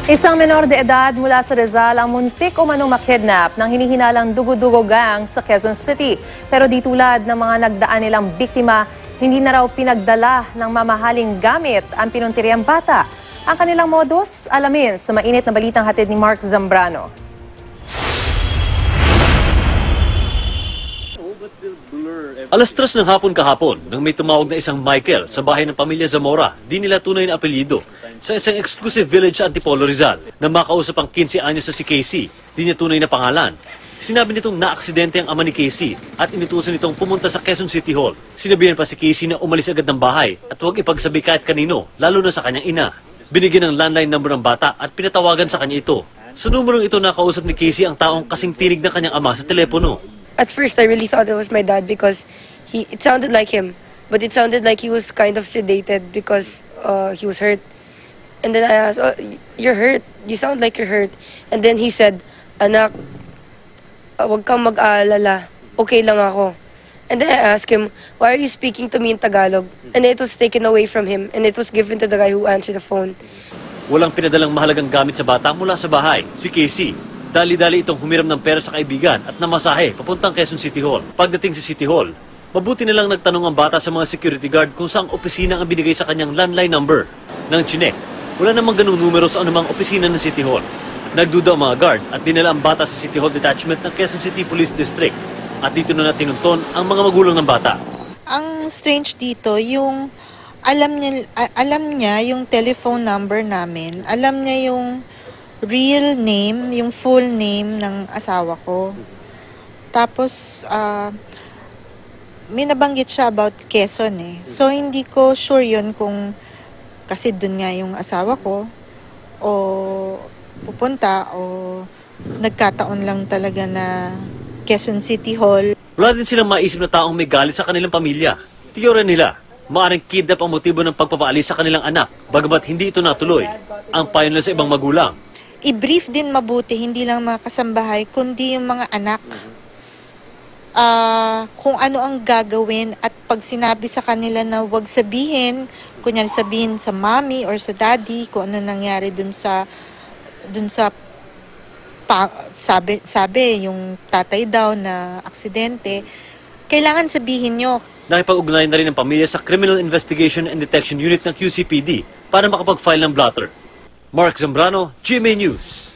Isang menor de edad mula sa Rizal ang muntik umanong makidnap ng hinihinalang dugo-dugo gang sa Quezon City. Pero di tulad ng mga nagdaan nilang biktima, hindi na raw pinagdala ng mamahaling gamit ang pinuntiriyang bata. Ang kanilang modus, alamin sa mainit na balitang hatid ni Mark Zambrano. Alas 3 ng hapon kahapon nang may tumawag na isang Michael sa bahay ng pamilya Zamora, di nila tunay na apelyido, sa isang exclusive village sa Antipolo, Rizal, na makausap ang 15 anyos na si Casey, di niya tunay na pangalan. Sinabi nitong naaksidente ang ama ni Casey at inutusan nitong pumunta sa Quezon City Hall. Sinabihan pa si Casey na umalis agad ng bahay at huwag ipagsabi kahit kanino, lalo na sa kanyang ina. Binigyan ng landline number ng bata at pinatawagan sa kanya ito. Sa numerong ito nakausap ni Casey ang taong kasing tinig ng kanyang ama sa telepono. At first, I really thought it was my dad because it sounded like him. But it sounded like he was kind of sedated because he was hurt. And then I asked, "Oh, you're hurt. You sound like you're hurt." And then he said, "Anak, wag kang mag-aalala. Okay lang ako." And then I asked him, "Why are you speaking to me in Tagalog?" And it was taken away from him and it was given to the guy who answered the phone. Walang pinadalang mahalagang gamit sa bata mula sa bahay, si Casey. Dali-dali itong humiram ng pera sa kaibigan at namasahe papuntang Quezon City Hall. Pagdating sa City Hall, mabuti na lang nagtanong ang bata sa mga security guard kung saang opisina ang binigay sa kanyang landline number. Nang chinek, wala namang ganung numero sa anumang opisina ng City Hall. Nagduda ang mga guard at dinala ang bata sa City Hall Detachment ng Quezon City Police District. At dito na tinunton ang mga magulang ng bata. Ang strange dito, yung alam niya yung telephone number namin, alam niya yung real name, yung full name ng asawa ko. Tapos, may nabanggit siya about Quezon eh. So, hindi ko sure yun kung kasi dun nga yung asawa ko o pupunta o nagkataon lang talaga na Quezon City Hall. Wala din silang maisip na taong may galit sa kanilang pamilya. Tiyora nila, maaaring kidnap ang motibo ng pagpapaalis sa kanilang anak, bagamat hindi ito natuloy. Ang payo nila sa ibang magulang, I-brief din mabuti, hindi lang mga kasambahay, kundi yung mga anak. Kung ano ang gagawin at pag sinabi sa kanila na wag sabihin, kunyari sabihin sa mommy or sa daddy kung ano nangyari dun sa sabi yung tatay daw na aksidente, kailangan sabihin nyo. nakipag-ugnayan na rin ang pamilya sa Criminal Investigation and Detection Unit ng QCPD para makapag-file ng blotter. Mark Zambrano, GMA News.